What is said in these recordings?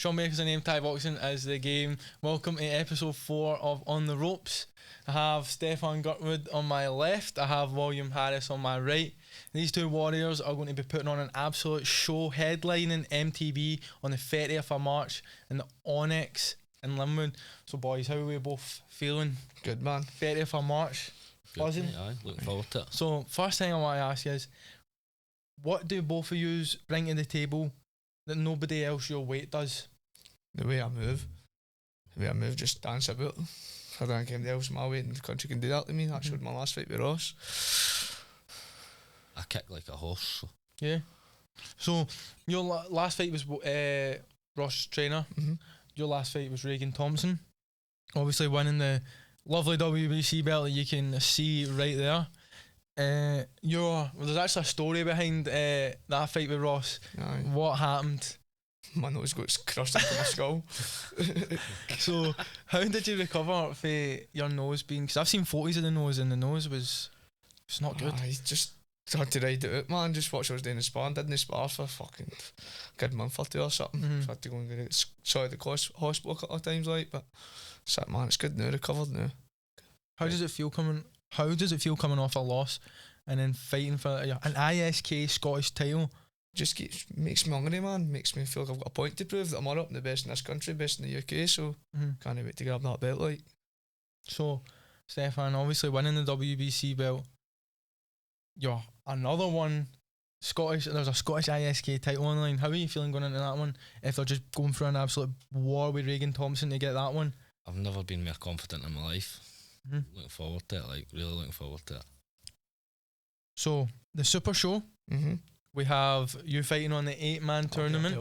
Sean Baker's the name, Thai boxing is the game. Welcome to episode 4 of On The Ropes. I have Stephan Girdwood on my left. I have William Harris on my right. These two warriors are going to be putting on an absolute show, headlining MTV on the 30th of March in the Onyx in Linwood. So boys, how are we both feeling? Good, man. 30th of March. Buzzing. Aye, looking forward to it. So first thing I want to ask you is, what do both of you bring to the table that nobody else your weight does? The way I move. Just dance about. I don't think anybody else my weight in the country can do that to me. That showed my last fight with Ross. I kick like a horse. So. Yeah. So your last fight was Ross Trainer. Mm-hmm. Your last fight was Regan Thompson. Obviously winning the lovely WBC belt that you can see right there. There's actually a story behind that fight with Ross. Aye. What happened? My nose got crushed into my skull. So how did you recover for your nose being, because I've seen photos of the nose and the nose was not good. I just had to ride it out, man. Just watch what I was doing in sparring. Didn't spar for a fucking good month or two or something. So I had to go and get sorted the hospital a couple of times, like, but shit, man, it's good now, recovered now. How does it feel coming off a loss and then fighting for an ISK Scottish title? Just makes me hungry, man. Makes me feel like I've got a point to prove, that I'm up, the best in this country, best in the UK, so can't wait to grab that belt, like. So Stephan, obviously winning the WBC belt, you're another one Scottish, there's a Scottish ISK title online. How are you feeling going into that one, if they're just going through an absolute war with Regan Thompson to get that one? I've never been more confident in my life. Looking forward to it, like really looking forward to it. So the Super Show, we have you fighting on the 8-man tournament.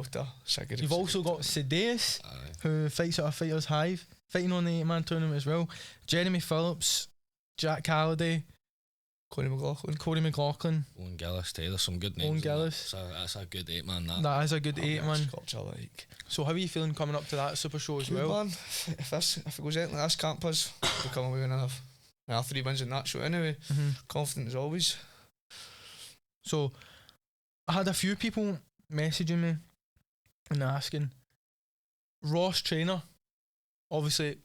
You've also got Sedeus, who fights at a Fighter's Hive, fighting on the 8-man tournament as well. Jeremy Phillips, Jack Halliday, Corey McLaughlin, Owen Gillis too. There's some good names. Owen Gillis. That's a good 8-man. That is a good 8-man. Like. So how are you feeling coming up to that Super Show as well? Man, if it goes anything like this, can't us, we'll come away with another 3 wins in that show anyway. Confident as always. So I had a few people messaging me and asking, Ross Trainer obviously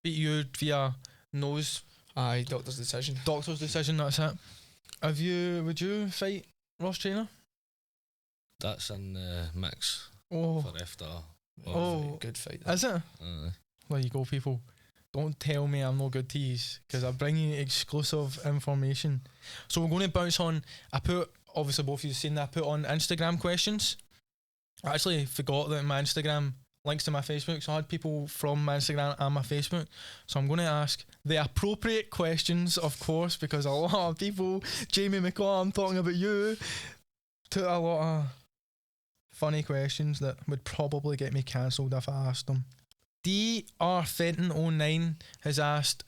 beat you via nose. Aye, doctor's decision, that's it. Would you fight Ross Trainer? That's in the mix for after. Good fight. Is it? There you go, people. Don't tell me I'm no good tease, because I bring you exclusive information. So we're going to bounce on. Obviously both of you seen that, I put on Instagram questions. I actually forgot that my Instagram links to my Facebook, so I had people from my Instagram and my Facebook. So I'm going to ask the appropriate questions, of course, because a lot of people, Jamie McCaw, I'm talking about you, took a lot of funny questions that would probably get me cancelled if I asked them. DR Fenton 09 has asked,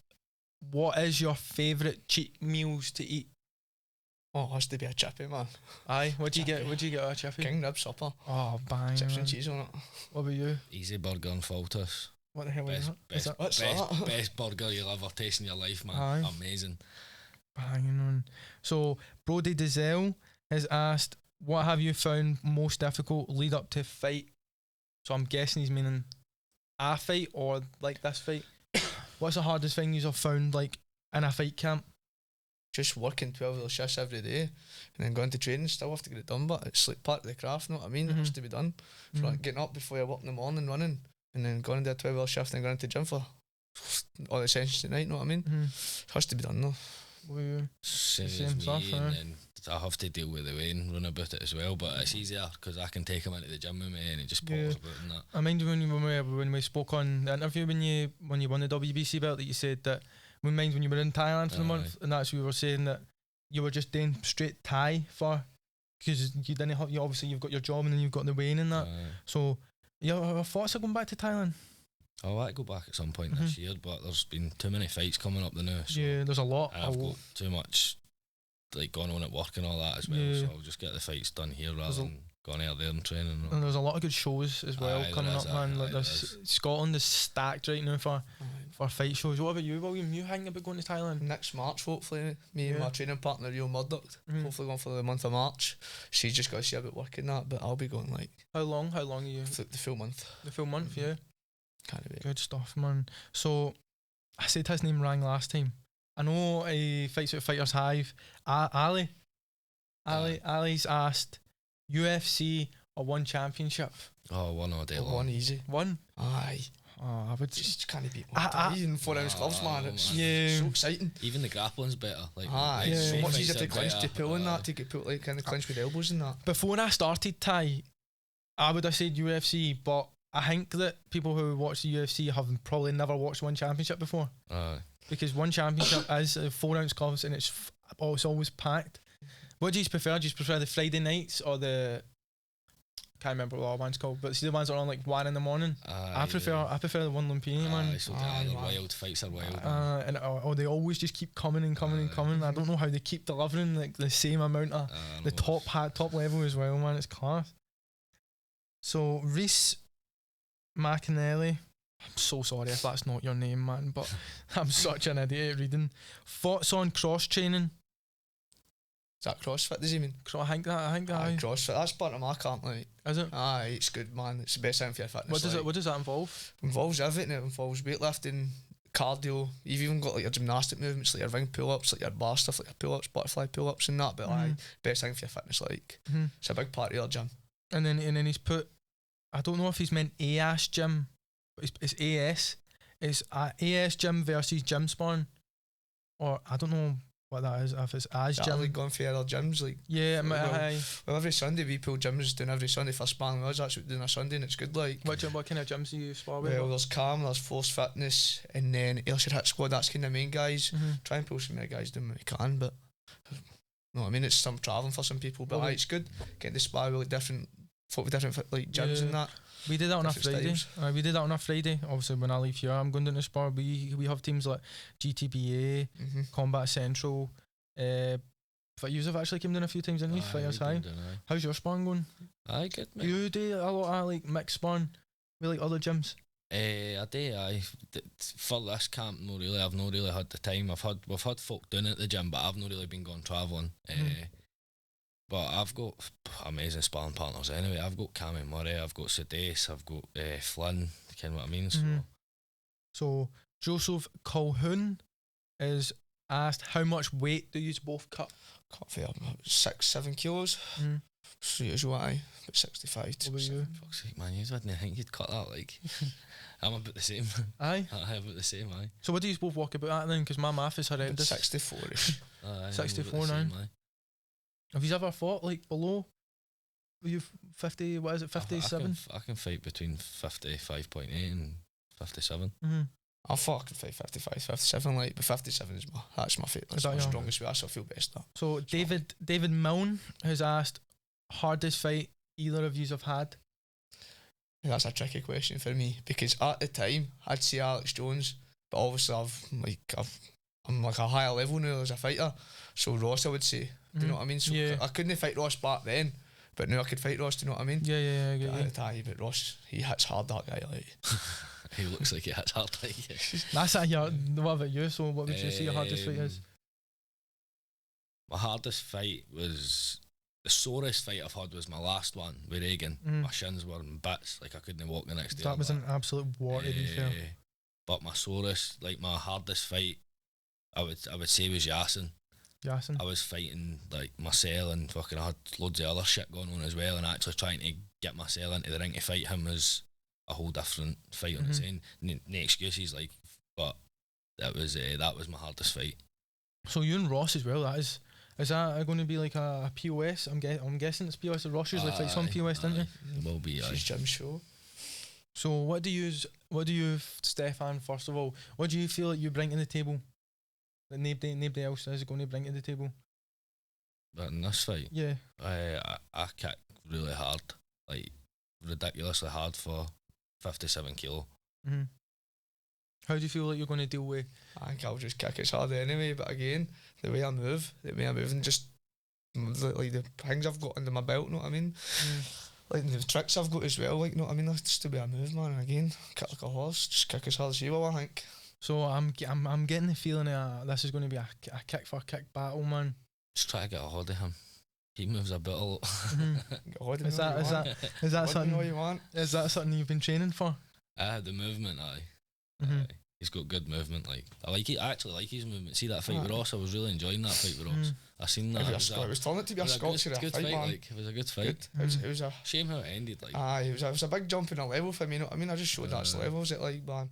what is your favourite cheat meals to eat? Oh, it has to be a chippy, man. Aye, what'd you get at a chippy? King rib supper. Oh, bang. Chips and cheese on it. What about you? Easy burger and Faltus. What the hell is that? Best burger you'll ever taste in your life, man. Aye. Amazing. Banging on. So Brody Dizelle has asked, what have you found most difficult lead up to fight? So I'm guessing he's meaning a fight or like this fight. What's the hardest thing you've found like in a fight camp? Just working 12-hour shifts every day and then going to training, still have to get it done, but it's like part of the craft, you know what I mean? It has to be done. So like getting up before you work in the morning, running, and then going to a 12-hour shift and going to the gym for all the sessions tonight, you know what I mean? It has to be done though. Same stuff, and then I have to deal with the way and run about it as well, but it's easier because I can take him into the gym with me and he just pops about and that. I mind when we spoke on the interview when you won the WBC belt, that you said that when you were in Thailand for the month, and that's what you were saying, that you were just doing straight Thai because you didn't have, obviously you've got your job and then you've got the weighing and that. So your thoughts are going back to Thailand? I want to go back at some point this year, but there's been too many fights coming up now. So there's a lot. I've got too much like going on at work and all that as well. So I'll just get the fights done here rather than gone out there and training. And there's a lot of good shows as well Aye, coming there up, is, man. Like aye, there's Scotland is stacked right now for fight shows. What about you, William? You hanging about going to Thailand? Next March, hopefully. Me and my training partner, Real Murdoch, hopefully going for the month of March. She's just got to see about working that, but I'll be going like. How long are you? The full month. The full month, yeah. Can't wait. Good stuff, man. So I said his name rang last time. I know he fights at Fighters Hive. Ali's asked UFC or one championship. Oh, one all day long. One easy. One? Aye. Oh, I would just can't beat one. Even 4 ounce gloves, man. It's so exciting. Even the grappling's better. Like, so much easier to clinch, to pull in that, to get put like kind of clinch with elbows and that. Before I started Thai, I would have said UFC, but I think that people who watch the UFC have probably never watched one championship before. Because one championship is 4 ounce gloves and it's always packed. What do you prefer? Do you prefer the Friday nights or the... Can't remember what one's called, but see the ones that are on like 1 in. I prefer the one Lumpini, man. So the wild fights are wild. And they always just keep coming and coming and coming. I don't know how they keep delivering like the same amount of the top level as well, man. It's class. So Reese McAnally, I'm so sorry if that's not your name, man, but I'm such an idiot at reading. Thoughts on cross training? Is that CrossFit, does he mean? I think that. CrossFit, that's part of my camp, like. Is it? Aye, it's good, man. It's the best thing for your fitness. What does that involve? It involves everything. It involves weightlifting, cardio. You've even got like your gymnastic movements, like your ring pull-ups, like your bar stuff, like your pull-ups, butterfly pull-ups and that. But best thing for your fitness, like. It's a big part of your gym. And then he's put, I don't know if he's meant AS gym, but it's AS. It's AS gym versus gym sparring, or I don't know what that is, if it's as gym. Like going for other gyms, like. Yeah, well, every Sunday we pull gyms doing every Sunday for sparring with us. That's what we're doing on Sunday and it's good, like. What kind of gyms do you spar with? Well, there's Calm, there's Force Fitness, and then Ayrshire Hit Squad. That's kind of the main guys. Try and pull some of the guys doing what we can, but no, I mean it's some travelling for some people, but it's good getting to spar with like different like gyms and that. We did that on a Friday. Obviously, when I leave here, I'm going down to spar. We have teams like GTBA, Combat Central. But you have actually come down a few times, didn't you? Fighters High. How's your sparring going? Aye, good, mate. You do a lot of like mixed sparring with like other gyms. I do. For this camp, no really. I've not really had the time. We've had folk doing it at the gym, but I've not really been going travelling. But I've got amazing sparring partners anyway. I've got Cam and Murray, I've got Sudeis, I've got Flynn, you know what I mean? So Joseph Colhoun is asked, how much weight do you both cut? Cut for 6-7 kilos. So usually about 65 to 7. Fuck's sake, man, you wouldn't think you'd cut that, like. I'm about the same. Aye? I'm about the same, aye. So what do you both walk about at then? Because my math is horrendous. 64ish. 64 now. Have you ever fought like below? Were you 50? What is it? 57? I can fight between 55.8 and 57. I thought I could fight 55, 57, like, but 57 is that's my favourite. That's my strongest way. That's what I feel best at. So David Milne has asked, hardest fight either of you have had? That's a tricky question for me because at the time I'd say Alex Jones, but obviously I'm like a higher level now as a fighter. So Ross, I would say. Do you know what I mean? So I couldn't fight Ross back then, but now I could fight Ross. Do you know what I mean? Yeah, I get you. But Ross, he hits hard, that guy. Like. He looks like he hits hard. Like. That's what about you? So what would you say your hardest fight is? My hardest fight was the sorest fight I've had was my last one with Reagan. My shins were in bits, like I couldn't walk the next day. That was an absolute war, to be fair. But my sorest, like my hardest fight, I would say was Yasin. I was fighting like Marcel and fucking I had loads of other shit going on as well, and actually trying to get Marcel into the ring to fight him was a whole different fight on its own. No excuses, like, but that was my hardest fight. So you and Ross as well, is that going to be like a POS? I'm guessing it's POS. Ross usually fights on POS, didn't he? It will be. It's gym show. So what do you, Stephan, first of all, what do you feel like you bring to the table that nobody else is going to bring to the table? But in this fight? Yeah. I kick really hard, like ridiculously hard for 57 kilo. How do you feel like you're going to deal with? I think I'll just kick as hard anyway, but again, the way I move and just like the things I've got under my belt, know what I mean? Like the tricks I've got as well, like, know what I mean? That's just to be a move, man. And again, kick like a horse, just kick as hard as you will, I think. So I'm getting the feeling this is going to be a kick for kick battle, man. Just try to get a hold of him. He moves a bit a lot. Is that something you've been training for? The movement, aye. He's got good movement. Like I actually like his movement. See that fight with Ross? I was really enjoying that fight with Ross. I seen that. It was turning to be a Scots good fight. Man. Like it was a good fight. It was a shame how it ended. Like it was a big jump in a level for me. I mean, I just showed that's levels it like, man.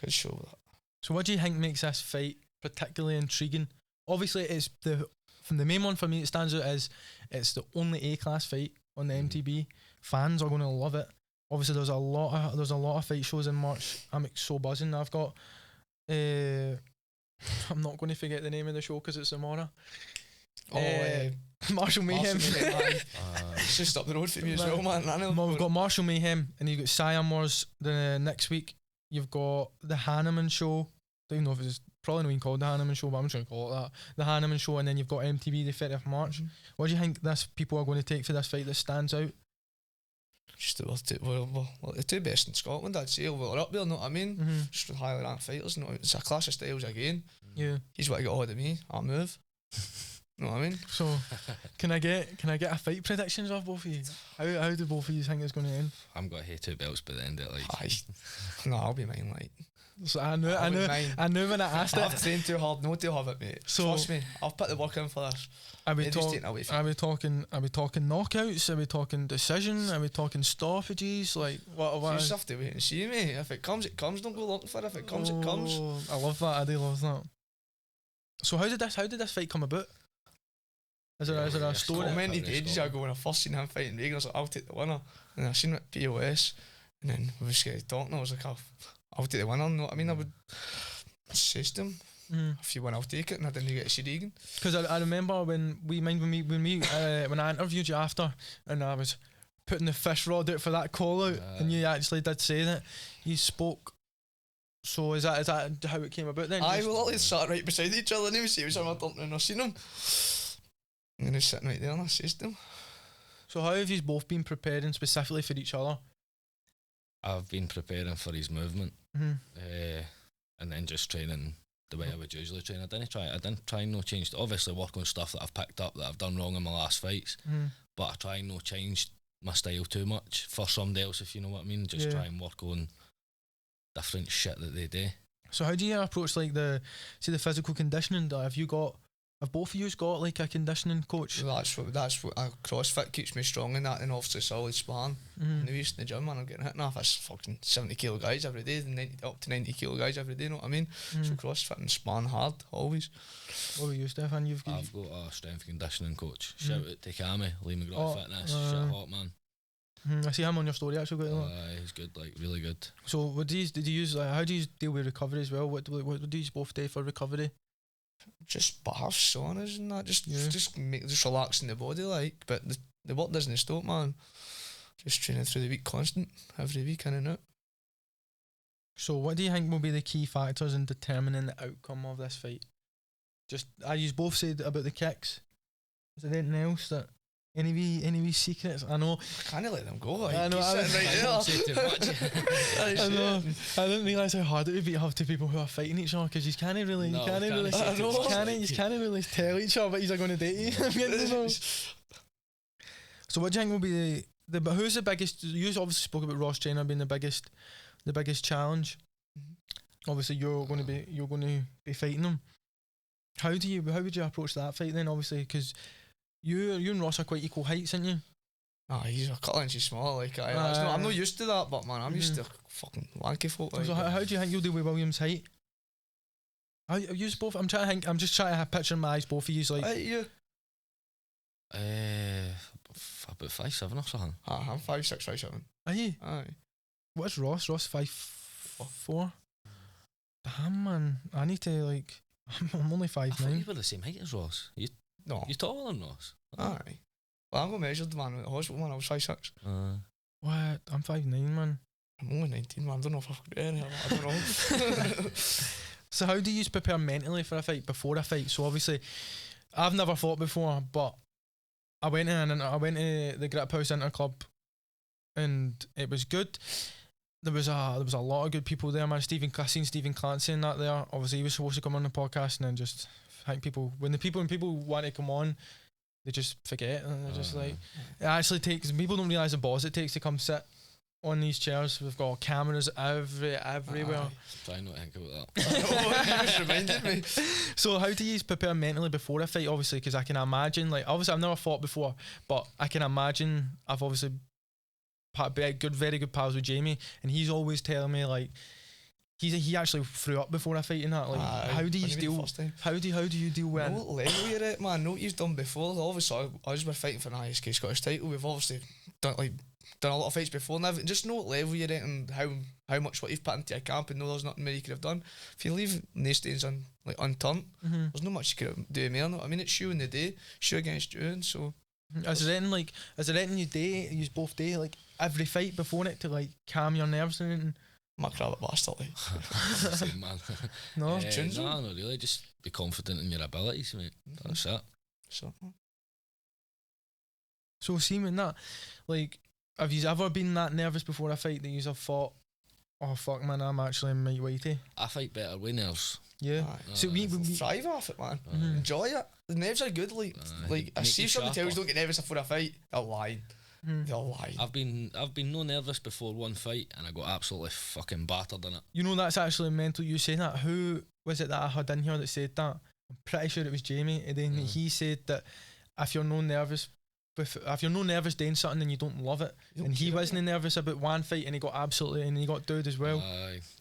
Just show that. So what do you think makes this fight particularly intriguing? Obviously, it's the main one for me that stands out is it's the only A-class fight on the MTB. Fans are going to love it. Obviously, there's a lot of fight shows in March. I'm so buzzing. I've got I'm not going to forget the name of the show because it's tomorrow. Martial Mayhem. It's just up the road for me as well, man. We've got Martial Mayhem, and you've got Siam Wars the next week. You've got the Hanneman Show. Don't even know if it's probably not even called the Hanneman Show, but I'm just going to call it that. The Hanneman Show, and then you've got MTV the 30th of March. What do you think people are going to take for this fight that stands out? Just the two best in Scotland, I'd say. We're up there, know what I mean? Just with highly ranked fighters. It's a clash of styles again. Yeah. He's what to get hold of me. I'll move. Know what I mean? So, can I get a fight predictions off both of you? How do both of you think it's going to end? I'm going to hit 2 belts by the end of it. Like. No, I'll be mine. Like. So I knew when I asked it. I've trained too hard not to have it, mate. So, trust me, I've put the work in for this. Are we talking knockouts? Are we talking decision? Are we talking stoppages? Like what? You just have to wait and see, mate. If it comes, it comes. Don't go looking for it. If it comes, it comes. I love that. I do love that. So how did this fight come about? Is there a story? I commented ages ago when I first seen him fighting Reagan. I was like, I'll take the winner. And I seen it at POS, and then we just started talking. I was like, I'll take the winner. You know what I mean? I would assist him. If you win, I'll take it, and I didn't get to see Reagan. Because I remember when I interviewed you after, and I was putting the fish rod out for that call out, and you actually did say that you spoke. So is that how it came about then? We literally sat right beside each other, and he was saying, I don't know, I seen him. And then he's sitting right there, and I assist him. So how have you both been preparing specifically for each other? I've been preparing for his movement, and then just training the way I would usually train. I didn't try and no change. Obviously, work on stuff that I've picked up that I've done wrong in my last fights, but I try and no change my style too much for somebody else, if you know what I mean. Just try and work on different shit that they do. So how do you approach like the physical conditioning? Have both of you got like a conditioning coach? That's what CrossFit keeps me strong in that, and obviously solid sparring. And we used in the gym, man, I'm getting hit off as fucking 70 kilo guys every day, up to 90 kilo guys every day, know what I mean? So CrossFit and sparring hard, always. What about you, Stephan? I've got a strength conditioning coach. Shout out to Kami, Lee McGraw Fitness, shit hot man. I see him on your story actually. He's good, like really good. So what did you use? How do you deal with recovery as well? What do you both do for recovery? Just baths, saunas and that. Just relaxing the body, like. But the work doesn't stop, man. Just training through the week, constant, every week in and out. So what do you think will be the key factors in determining the outcome of this fight? Just as you both said about the kicks. Is there anything else that? Any wee secrets? I know. I can't let them go. Like, I know. I don't say too much. I know. I didn't realise how hard it would be to have two people who are fighting each other because you can't really tell each other what you're going to date you. So what do you think will be who's the biggest? You obviously spoke about Ross Jenner being the biggest challenge. Obviously, you're going to be fighting him. How would you approach that fight then? Obviously, because you and Ross are quite equal heights, aren't you? He's a couple inches small. Like I'm not used to that, but man, I'm used to fucking lanky folk. Like. So how do you think you'll deal with William's height? How you both? I'm just trying to picture in my eyes both of you like. You? About 5'7" or something. I'm 5'6", 5'7". Are you? Aye. What's Ross? Ross 5'4". Damn, man, I need to like. I'm only 5'9". I thought you were the same height as Ross. No. You taller than Ross? Aye. Well, I got measured, man, at the hospital, man. I was 5'6". What? I'm 5'9", man. I'm only 19, man. I don't know if I've got any. I don't know. So how do you prepare mentally for a fight before a fight? So obviously, I've never fought before, but I went to the Grip House Inter Club, and it was good. There was a lot of good people there, man. I seen Stephen Clancy and that there. Obviously, he was supposed to come on the podcast, and then just I think people want to come on, they just forget, and they're just like, it actually takes, people don't realise the balls it takes to come sit on these chairs. We've got cameras everywhere. Try not to think about that. Just reminded me. So how do you prepare mentally before a fight? Obviously, because I can imagine, like, obviously I've never fought before, but I can imagine, I've obviously very good pals with Jamie, and he's always telling me, like, he actually threw up before a fight and that. Like, how do you deal? How do you deal with? No level you're at, man. Know what you've done before. Obviously, us were fighting for an ISK Scottish title. We've obviously done a lot of fights before now. Just know what level you're at and how much what you've put into your camp, and know there's nothing more you could have done. If you leave these things unturned, there's not much you could do more. I mean, it's you in the day, you against you, and so. Is there anything you both do like every fight before it to like calm your nerves and anything? My crab bastard, like. Same, man. No, no, not really. Just be confident in your abilities, mate. That's it. So seeing that, like, have you ever been that nervous before a fight that you have thought, oh fuck man, I'm actually in my weighty? I fight better with nerves. Yeah. So we thrive off it, man. Enjoy it. The nerves are good. Like I see somebody tells you don't get nervous before a fight. They're lying. They're lying. I've been no nervous before one fight, and I got absolutely fucking battered in it. You know, that's actually mental. You saying that. Who was it that I had in here that said that? I'm pretty sure it was Jamie. And then he said that if you're no nervous doing something and you don't love it, and he wasn't nervous about one fight, and he got dude as well.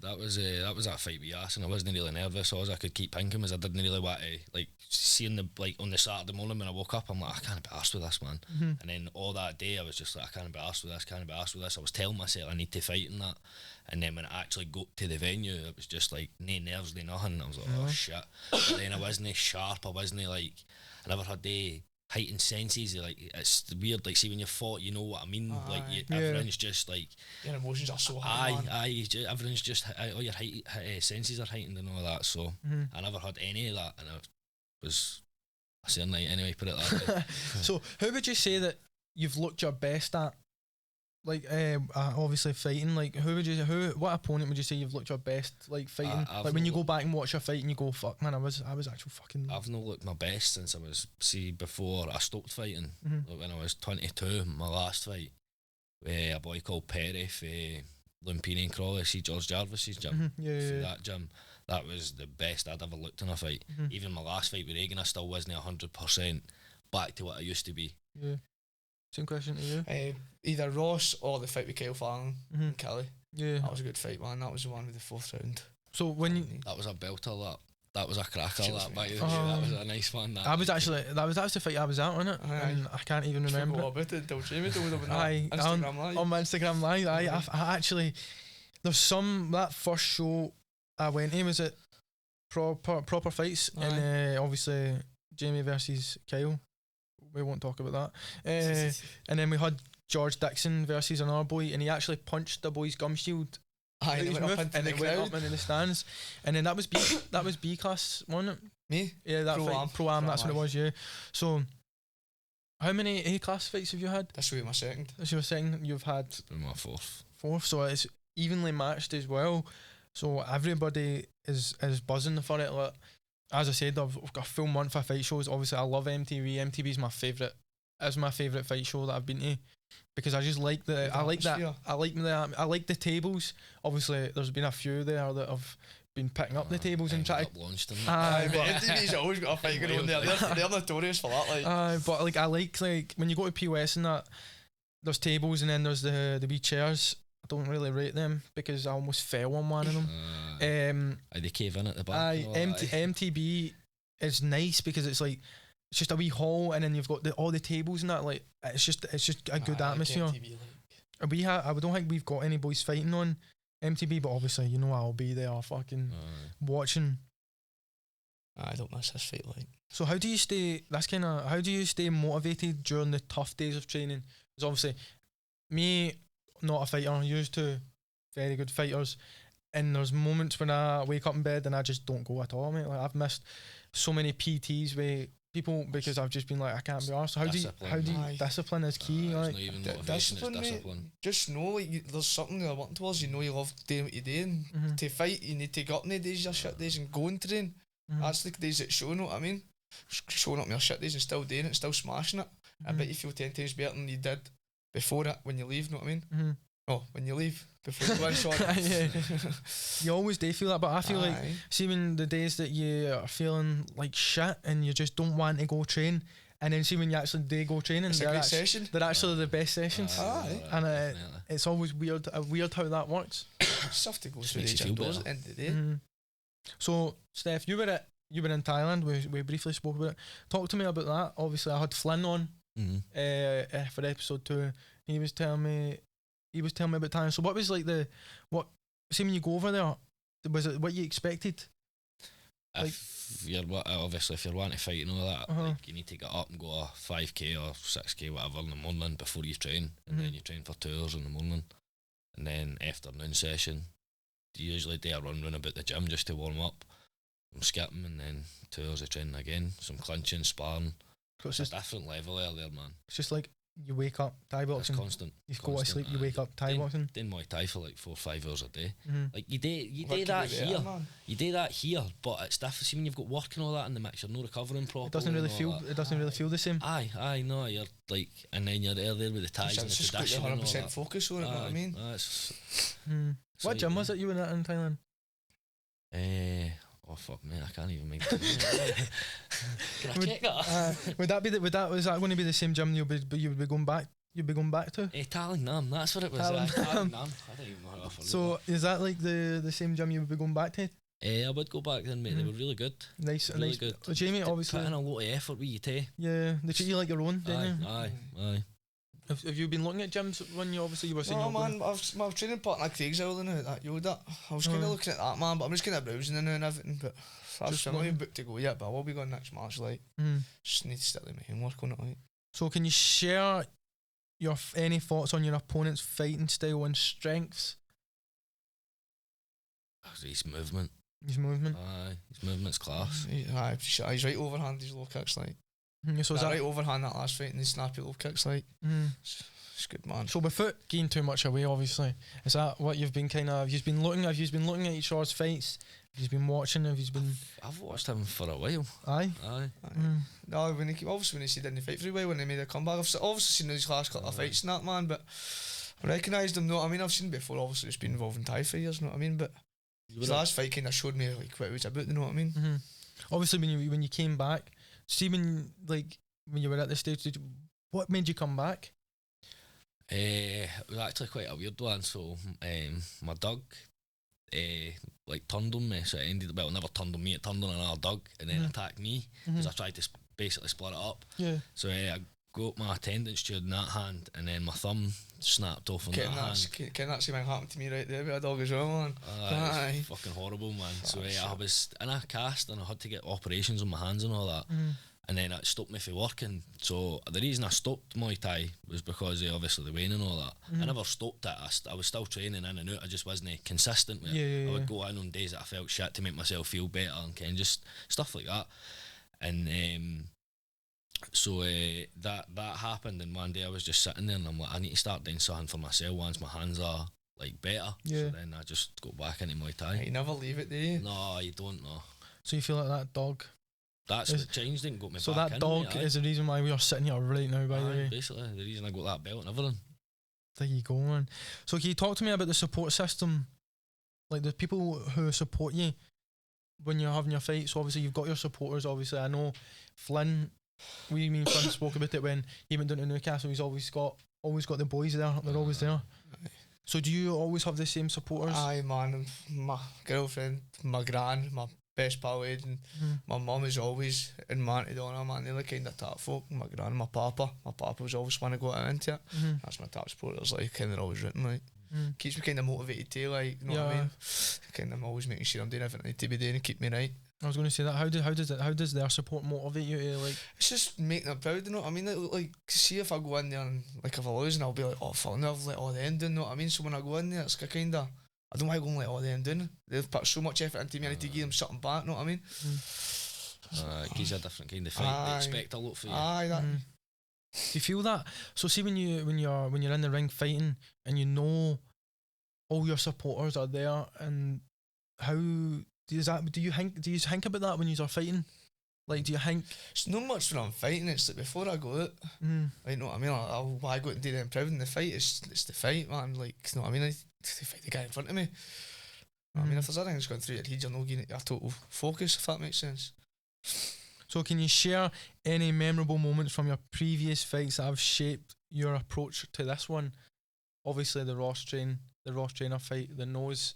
That was that fight with Yass, and I wasn't really nervous. All I could keep thinking was I didn't really want to, like, seeing the, like, on the Saturday morning when I woke up, I'm like, I can't be arsed with this, man. And then all that day I was just like, I can't be arsed with this. I was telling myself I need to fight in that, and then when I actually got to the venue, it was just like no nerves, no nothing. I was like, oh shit. But then I wasn't sharp. I never had the heightened senses. Like, it's weird, like, see when you fought, you know what I mean. Like, everything's just like, your emotions are so high. Everything's just, all your senses are heightened and all that. So I never had any of that, and it was a certain night anyway, put it that way. So who would you say that you've looked your best at? Like, obviously fighting, like, what opponent would you say you've looked your best, like, fighting? Like, when you go back and watch your fight and you go, fuck man, I was actually fucking... I've not looked my best since before I stopped fighting. Like, when I was 22, my last fight with a boy called Perry for Lumpini and Crawley, George Jarvis's gym. That gym, that was the best I'd ever looked in a fight. Even my last fight with Reagan, I still wasn't 100% back to what I used to be. Same question to you. Either Ross or the fight with Kyle Fallon and Kelly. That was a good fight, man. That was the one with the 4th round. So when that was a belter, that was a cracker, that by the way. That was a nice one. That was the fight I was at, wasn't it? And I can't even remember. Forgot about it until Jamie told me Instagram Live. On my Instagram Live, I actually, there's that first show I went to was at proper fights, and obviously Jamie versus Kyle. We won't talk about that. And then we had George Dixon versus another boy, and he actually punched the boy's gum shield. And it went up into the stands. And then that was B class, wasn't it? Me? Yeah, that fight, Pro-Am, that's what it was, yeah. So, how many A class fights have you had? This will be my second. This is your second. You've had... It's been my fourth. So it's evenly matched as well. So everybody is buzzing for it. Like, as I said, I've got a full month of fight shows. Obviously, I love MTV. MTV is my favourite fight show that I've been to, because I just like I like the tables. Obviously, there's been a few there that have been picking up the tables and trying to launched them. But MTV's always got a fight going on there. They're notorious for that. Like, but like I like when you go to POS and that, there's tables and then there's the wee chairs. I don't really rate them because I almost fell on one of them. They cave in at the back. MTB is nice because it's like, it's just a wee hall, and then you've got all the tables and that. Like, it's just a good atmosphere. MTB, I don't think we've got any boys fighting on MTB, but obviously, you know, I'll be there fucking watching. I don't miss this fight. Like, so how do you stay motivated during the tough days of training? Because obviously, me, not a fighter, used to very good fighters. and there's moments when I wake up in bed and I just don't go at all, mate. Like I've missed so many PTs with people because I've just been like, I can't be arsed. How do you discipline is key, like it's not even motivation, it's discipline. Mate, just know like there's something you're working towards. You know you love doing what you do, and to fight you need to get up in the days, your shit days, and go and train. That's the days that show, know what I mean? Showing up in your shit days and still doing it, still smashing it. I bet you feel 10 times better than you did before it when you leave, know what I mean? Oh, when you leave, before you go in, sorry. You always do feel that, but I feel like, see when the days that you are feeling like shit and you just don't want to go train, and then see when you actually do go training, they're actually the best sessions. And it's always weird how that works. Just have to go through the gym doors at the end of the day. So, Steph, you were in Thailand, we briefly spoke about it. Talk to me about that. Obviously I had Flynn on for episode 2. He was telling me about Thailand. So what was like see when you go over there, was it what you expected? If you're wanting to fight and all that, like you need to get up and go a 5k or 6k whatever in the morning before you train, and then you train for 2 hours in the morning, and then afternoon session you usually do a run round about the gym just to warm up, some skipping, and then 2 hours of training again, some clenching, sparring. So it's just a different level there, man. It's just like you wake up, Thai boxing. It's constant. You go to sleep, you wake up, Thai boxing. Doing Muay Thai for like 4 or 5 hours a day. Like you do that here. You do that here, but it's different. See when you've got work and all that in the mix, you're not recovering properly. It doesn't really feel the same. Aye, no, you're like, and then you're there with the ties and the tradition and all that. 100% focus on it, know what I mean? What gym was it you were at in Thailand? Oh fuck me, I can't even make it. Can I check that? Was that going to be the same gym you would be going back? You'd be going back to? Thailand, that's what it was. Thailand. I don't even know how I forgot. So is that like the same gym you would be going back to? I would go back then, mate. They were really good. Nice. Good. Well, Jamie, obviously put in a lot of effort with you too. Yeah, they treat you like your own, didn't you? Aye. Have you been looking at gyms when you were saying? No, man, my training partner Craig's out now at Yoda. I was kind of looking at that, man, but I'm just kind of browsing in and everything. But I'm not even booked to go yet, but I will be going next March. Like, just need to still do my homework on it. Like. So, can you share your any thoughts on your opponent's fighting style and strengths? His movement. Aye, his movement's class. He's right overhand. His low kicks like. So that right overhand that last fight and the snappy low kicks like. It's good, man. So without giving too much away, obviously, is that what you've been kind of? Have you been looking at each other's fights? Have you been watching? I've watched him for a while. Aye. No, when he didn't fight for a while when he made a comeback. I've obviously seen his last couple of fights and that, man, but I recognised him. No, I mean I've seen him before. Obviously, it's been involved in Thai for years. Know what I mean? But his last fight kind of showed me like what it was about. You know what I mean? Obviously, when you came back, see when you were at this stage, what made you come back? It was actually quite a weird one. So my dog turned on me, so it never turned on me, it turned on another dog and then attacked me because I tried to basically split it up. So I got my attendance tube in that hand and then my thumb snapped off on that hand. Can that see what happened to me right there with a dog as well, man? It's fucking horrible, man. So I was in a cast and I had to get operations on my hands and all that. And then it stopped me from working. So the reason I stopped Muay Thai was because of obviously the weighing and all that. I never stopped it. I was still training in and out. I just wasn't consistent with it. I would go in on days that I felt shit to make myself feel better and kind of just stuff like that. And so that happened, and one day I was just sitting there and I'm like, I need to start doing something for myself once my hands are like better. So then I just got back into Muay Thai. You never leave it, do you? No, you don't know. So you feel like that dog? That's what changed and got me so back in. So that dog is the reason why we are sitting here right now, by the way. Basically, the reason I got that belt and everything. There you go, man. So can you talk to me about the support system? Like the people who support you when you're having your fight. So obviously you've got your supporters, obviously. I know Flynn, Flynn spoke about it when he went down to Newcastle. He's always got the boys there. They're always there. So do you always have the same supporters? Aye, man. My girlfriend, my gran, my best pal Ed, and my mum is always in Maradona, man. They're the kind of top folk. My gran and my papa was always want to go into it. That's my top supporters, like, kind of always written, like. Keeps me kind of motivated too, like, you know what I mean? Kind of always making sure I'm doing everything I need to be doing and keep me right. I was going to say that. How does their support motivate you to, like? It's just making them proud, you know what I mean? Like see if I go in there and like if I lose, and I'll be like, oh fuck, I've let all the end, you know what I mean? So when I go in there, it's kind of I don't want to go like, oh, they're doing. They've put so much effort into me. I need to give them something back. Know what I mean? It gives you a different kind of fight. They expect a lot for you. Do you feel that? So see when you're in the ring fighting and you know all your supporters are there, and how do you think about that when you are fighting? Like, do you think it's not much when I'm fighting? It's like before I go out. You know what I mean? I go out and do them proud in the fight. It's the fight, man. Like, you know what I mean? I fight the guy in front of me. I mean, if there's anything that's going through your head, you're not getting a total focus. If that makes sense. So can you share any memorable moments from your previous fights that have shaped your approach to this one? Obviously the Ross Trainer fight, the nose,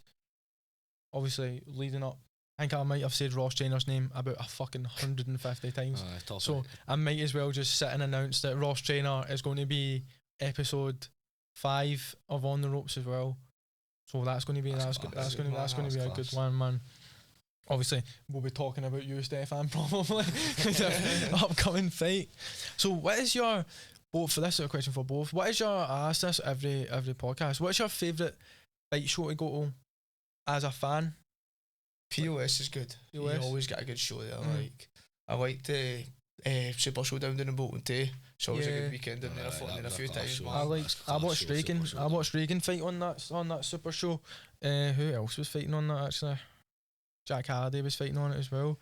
obviously leading up. I think I might have said Ross Trainer's name about a fucking 150 times. So I might as well just sit and announce that Ross Trainer is going to be episode 5 of On The Ropes as well. So that's going to be that's going to be a good one, man. Obviously, we'll be talking about you, Stephan, probably upcoming fight. So, what is your for this is a question for both? What is your I ask this every podcast? What's your favourite fight show to go to as a fan? POS is good. POS? You always get a good show there. I like the Super Showdown down in Bolton too. It's always a good weekend in there. I fought in there a few times. I watched Reagan fight on that Super Show. Who else was fighting on that actually? Jack Halliday was fighting on it as well.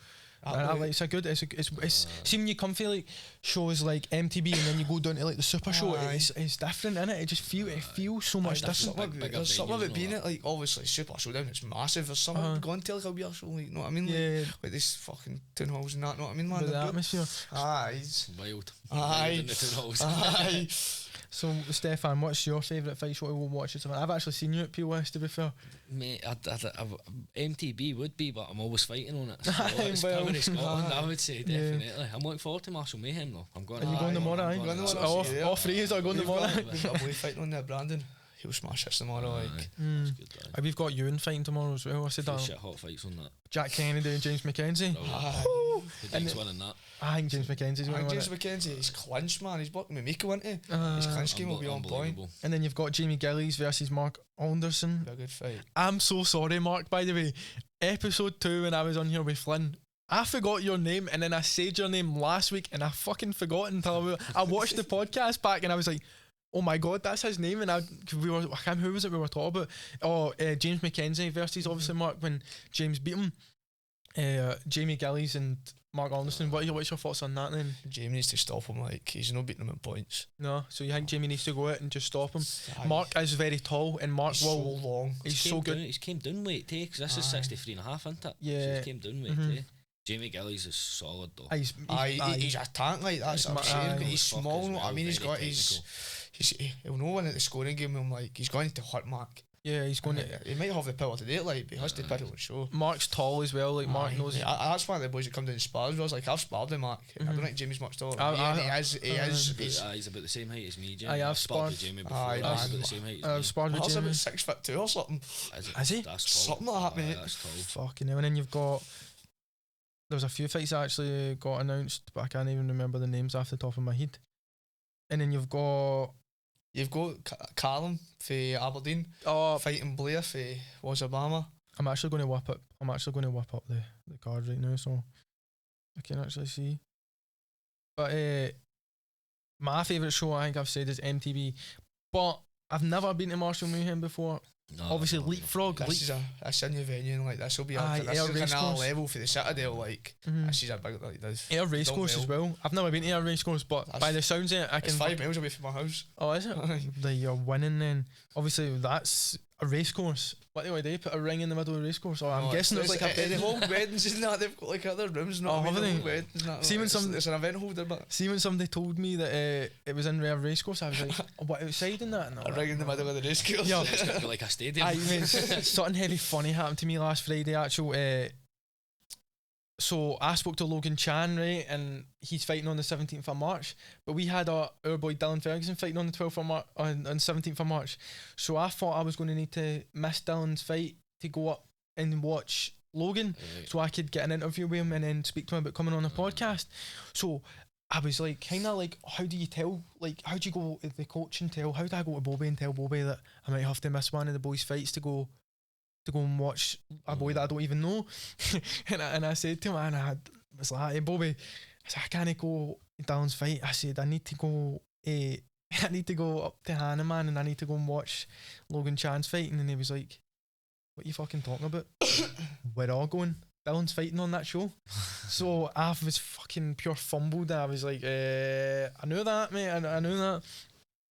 It's see when you come for like shows like MTB and then you go down to like the Super Show, it's different, innit? It just feels so much different. There's something about being it, like obviously Super Showdown, it's massive. There's something going to like a weird show, like, you know what I mean? Like this fucking town halls and that, know what I mean, man? But the atmosphere. It's wild. In the town halls. So, Stephan, what's your favourite fight show to watch? I've actually seen you at POS, to be fair. Mate, MTB would be, but I'm always fighting on it. So it's coming to Scotland, I would say, definitely. I'm looking forward to Marshall Mayhem, though. I'm going. Are you going tomorrow? All three is going tomorrow. We've got a boy fighting on there, Brandon. He'll smash us tomorrow. We've got Ewan fighting tomorrow as well. I said that. Shit hot fights on that. Jack Kennedy and James McKenzie. Who think's winning that? I think James McKenzie's winning. James McKenzie, he's clinched, man. He's working with Miko, isn't he? His clinch game will be on point. And then you've got Jamie Gillies versus Mark Alderson. A good fight. I'm so sorry, Mark, by the way. Episode 2 when I was on here with Flynn, I forgot your name and then I said your name last week and I fucking forgot until I watched the podcast back and I was like, oh my god, that's his name. And I can't remember who was it we were talking about. James McKenzie versus obviously Mark when James beat him. Jamie Gillies and Mark Alderson. What's your thoughts on that then? Jamie needs to stop him. Like, he's not beating him in points. No, so you think Jamie needs to go out and just stop him? Mark is very tall and Mark so long. He's so good. He's came down weight too, because this is 63.5, isn't it? Yeah. So he came down weight too. Jamie Gillies is solid though. He's a tank, like that's what I'm saying. But he's small. Well, I mean, he'll know when at the scoring game. I'm like, he's going to hurt Mark. Yeah, he's going to. He might have the power to do it, like, but he has to put it on show. Mark's tall as well, like Mark knows. That's one of the boys that come down and spar as well. Like, I've sparred with Mark. I don't think Jamie's much taller. He's about the same height as me, Jamie. I've sparred with Jamie before. He's about the same height as me. I've sparred with Jamie. Mark's about 6'2" or something. Is he? That's tall. Something like that, mate. That's tall. Fucking hell. And then you've got. There was a few fights that actually got announced, but I can't even remember the names off the top of my head. And then you've got Callum for Aberdeen fighting Blair for Obama. I'm actually going to whip up the card right now so I can actually see. But my favourite show I think I've said is MTV, but I've never been to Marshall Mayhem before. No, obviously Leapfrog. This is a new venue and like this will be another level for the Citadel. Like this is a big like this. Ayr Racecourse as well. I've never been to Ayr Racecourse, but by the sounds of it, I can. It's 5 miles away from my house. Oh, is it? You're winning then. Obviously, that's a racecourse. What do they put a ring in the middle of the racecourse? Or I'm guessing there's like a they hold weddings and that. They've got like other rooms. Have they? See when it's an event holder, but see when somebody told me that it was in Ayr Racecourse, I was like, what outside in that? A ring in the middle of the racecourse. Yeah, it's gonna be like a stadium. Something heavy funny happened to me last Friday. So I spoke to Logan Chan, right, and he's fighting on the 17th of March. But we had our boy Dylan Ferguson fighting on the 12th of March, on 17th of March. So I thought I was going to need to miss Dylan's fight to go up and watch Logan, so I could get an interview with him and then speak to him about coming on the podcast. So I was like, kind of like, how do you tell? Like, how do you go to the coach and tell? How do I go to Bobby and tell Bobby that I might have to miss one of the boys' fights to go to go and watch a boy that I don't even know. and I said to him, and I was like, hey Bobby, I said, I can't go Dylan's fight. I said, I need to go up to Hannah, man, and I need to go and watch Logan Chan's fight. And then he was like, what are you fucking talking about? We're all going. Dylan's fighting on that show. So I was fucking pure fumbled. I was like, I knew that, mate. I knew that.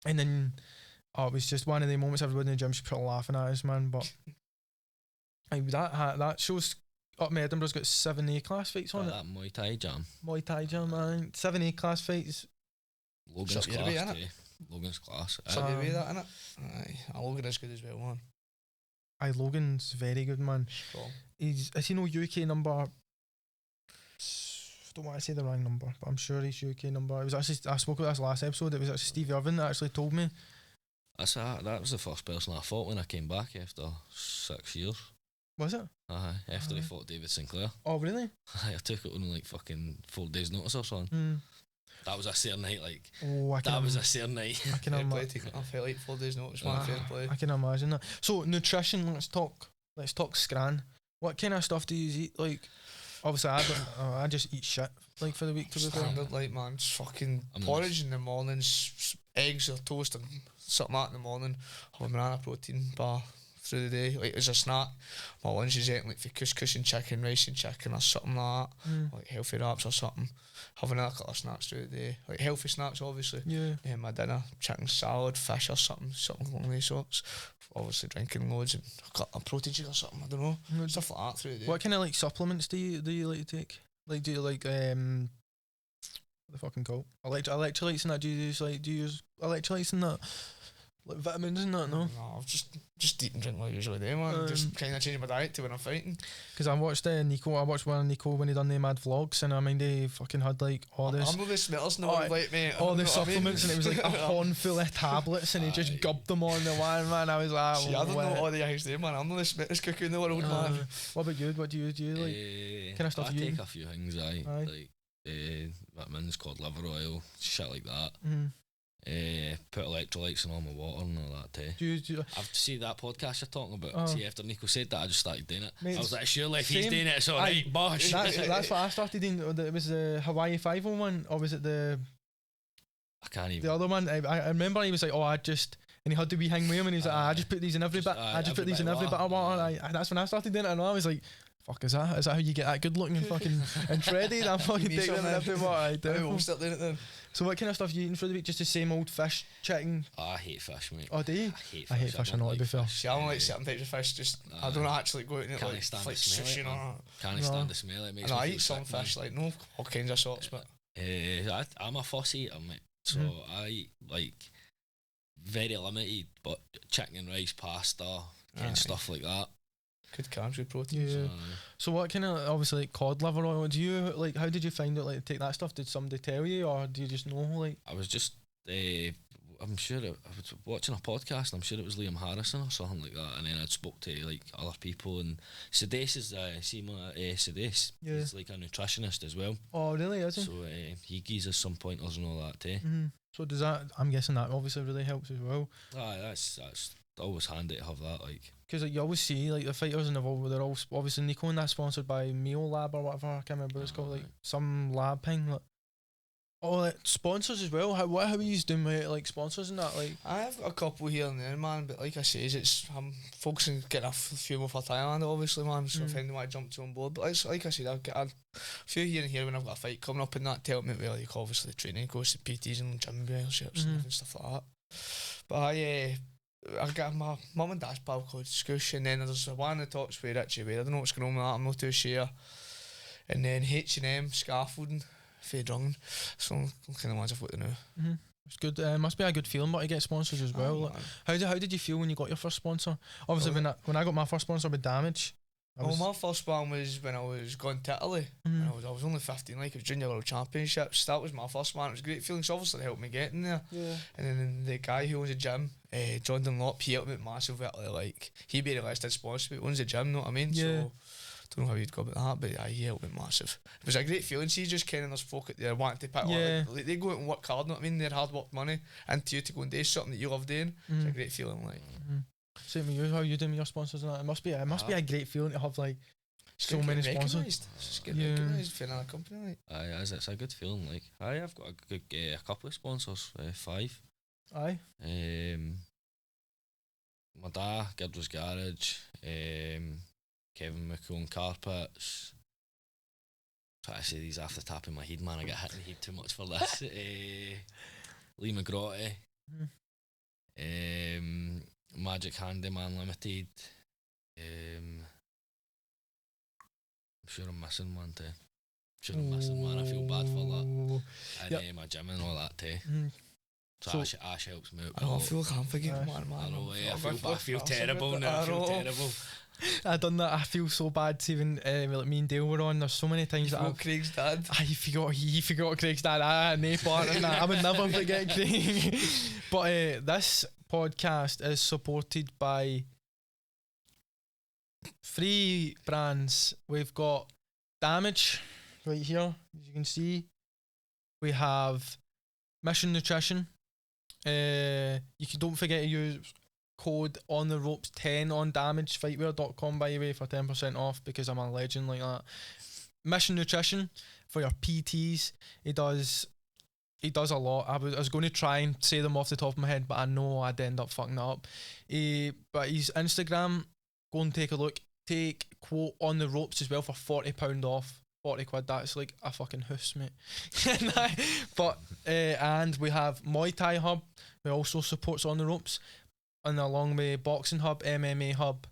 And then it was just one of the moments everybody in the gym just put laughing at us, man. But like, that show's up in Edinburgh's got 7 A-class fights on it. That Muay Thai jam. Muay Thai jam, man. 7 A-class fights. Logan's class too. Logan's class. Something way that, innit? Aye, Logan is good as well, man. Aye, Logan's very good, man. Strong. Is he no UK number? Don't want to say the wrong number, but I'm sure he's UK number. It was actually, I spoke about this last episode. It was actually Steve Irvin that actually told me. That was the first person I fought when I came back after 6 years. Was it? After he fought David Sinclair. Oh really? I took it on like fucking 4 days notice or something. That was a certain night, like. A certain night. I can imagine. I felt like 4 days notice, man. Fair play. I can imagine that. So nutrition, let's talk scran. What kind of stuff do you eat? Like, obviously I just eat shit like for the week, to be fair. Standard, like, man, it's fucking porridge in the mornings, eggs or toast and something like that in the morning. Have a banana protein bar through the day, like as a snack. My lunch is eating like for couscous and chicken, rice and chicken or something like that, like healthy wraps or something. Having another couple of snacks through the day, like healthy snacks obviously. Yeah. And my dinner, chicken salad, fish or something along these sorts. Obviously drinking loads and a protein shake or something, I don't know, stuff like that through the day. What kind of like supplements do you like to take? Like, do you like what the fucking called? Electrolytes and that? Do you use electrolytes and that? Like vitamins and that? No, I've just eat and drink like I usually do, man. Just kind of changing my diet to when I'm fighting. Because I watched Nico. I watched one of Nico when he done the mad vlogs, and I mean they fucking had like all this. I'm not the smells, no, like mate. All the supplements, and it was like a horn full of tablets, and he just gubbed them on the one, man. I was like, see, I don't know all the guys do, man. I'm not the smells cookie in the world, man. What about you? What do you like? Kind of stuff I you take a few things, like vitamins, cod liver oil, shit like that. Put electrolytes in all my water and all that too. I've seen that podcast you're talking about. See, after Nico said that, I just started doing it. Mate, I was like, surely if he's doing it, it's alright, bosh. That's what I started doing. It was the Hawaii 501, or was it the? I can't even. The other one. I remember he was like, and he had to be hang with him, and he was like, I just put these in every bit. I just put these in every bit of water. That's when I started doing it, and I was like, fuck, is that how you get that good looking and fucking and shredded? I'm fucking taking them in every water I do. We'll start doing it then. So what kind of stuff are you eating for the week? Just the same old fish, chicken? I hate fish, mate. Oh, do you? I hate fish. I know, to be fair. See, I don't like certain types of fish. Just I don't actually go out and eat like sushi and all that. Can't stand the smell. It makes me I eat some fish, like no all kinds of sorts, but I'm a fussy eater, mate. So I eat like very limited, but chicken and rice, pasta, and stuff like that. Good carbs, good proteins. Yeah. So what kind of, obviously, like cod liver oil, do you, like, how did you find out, like, to take that stuff? Did somebody tell you, or do you just know, like? I was just, I'm sure, I was watching a podcast, I'm sure it was Liam Harrison or something like that, and then I'd spoke to, like, other people, and Sudesh is, Sudesh, he's, like, a nutritionist as well. Oh, really, is he? So, he gives us some pointers and all that, too. So does that, I'm guessing that obviously really helps as well. That's always handy to have that, like. Because like, you always see like the fighters involved, they're all obviously Nico and that sponsored by Mio Lab or whatever, I can't remember what it's called, like some lab thing. Like, like sponsors as well. How are you doing with like sponsors and that? Like, I've got a couple here and there, man. But like I say, I'm focusing on getting a few more for Thailand, obviously, man. So if anyone I jump to on board, but like I said, I've got a few here and here when I've got a fight coming up, and that to help me with like obviously the training course, the PTs and gym memberships and stuff like that. But I got my mum and dad's pal called Scoosh, and then there's one that talks with Richie Wade. I don't know what's going on with that, I'm not too sure. And then H&M scaffolding for Drungen. So I'm kind of wondering what to know. It's good. Must be a good feeling, but to get sponsors as well. Like, how did you feel when you got your first sponsor? Obviously, when I got my first sponsor with Damage. My first one was when I was going to Italy. I was only 15, like it was Junior World Championships. That was my first one. It was a great feeling. So obviously it helped me get in there. Yeah. And then the guy who owns the gym, John Dunlop, he helped me massive with Italy. Like he basically listed sponsor, but owns the gym. Know what I mean? Yeah. So don't know how you'd go about that, but he helped me massive. It was a great feeling. See, just kind of those folk out there wanting to pick like they go out and work hard. Know what I mean? They're hard work money into you to go and do something that you love doing. It's a great feeling, like. Same with you. How you doing with your sponsors and that? It must be a great feeling to have like so many sponsors. Just get recognised for another company. Like. Aye, it's a good feeling. Like, I've got a good a couple of sponsors. 5. Aye. My dad, Girdwood's Garage. Kevin McCone Carpets. Try to say these off the top of my head, man. I get hit in the head too much for this. Lee McGrotty. Magic Handyman Limited. I'm sure I'm missing one too. I feel bad for that. And my gym and all that too. So Ash helps me out. I feel like I'm forgetting one, man. I know, I feel terrible now. I feel terrible. I done that. I feel so bad. Even like me and Dale were on. There's so many times that I've Craig's dad. He forgot Craig's dad. No part in that. I would never forget Craig. But this podcast is supported by 3 brands. We've got Damage right here, as you can see. We have Mission Nutrition. Don't forget to use code OnTheRopes 10 on damagefightwear.com, by the way, for 10% off, because I'm a legend like that. Mission Nutrition for your PTs. He does a lot. I was going to try and say them off the top of my head, but I know I'd end up fucking that up. But his Instagram, go and take a look. Take quote on the ropes as well for £40 off. 40 quid, that's like a fucking house, mate. But and we have Muay Thai Hub, who also supports On The Ropes, and along with Boxing Hub, MMA Hub,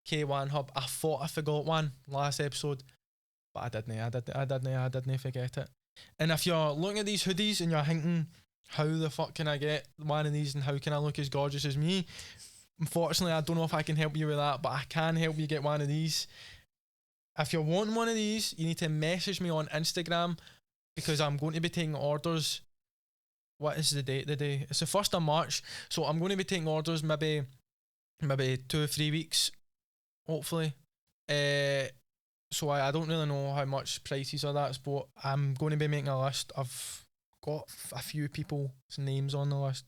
K1 Hub. I thought I forgot one last episode, but I didn't forget it. And if you're looking at these hoodies and you're thinking, how the fuck can I get one of these and how can I look as gorgeous as me? Unfortunately, I don't know if I can help you with that, but I can help you get one of these. If you're wanting one of these, you need to message me on Instagram, because I'm going to be taking orders. What is the date today? It's the 1st of March, so I'm going to be taking orders maybe 2 or 3 weeks, hopefully. So I don't really know how much prices are that, but I'm going to be making a list. I've got a few people's names on the list,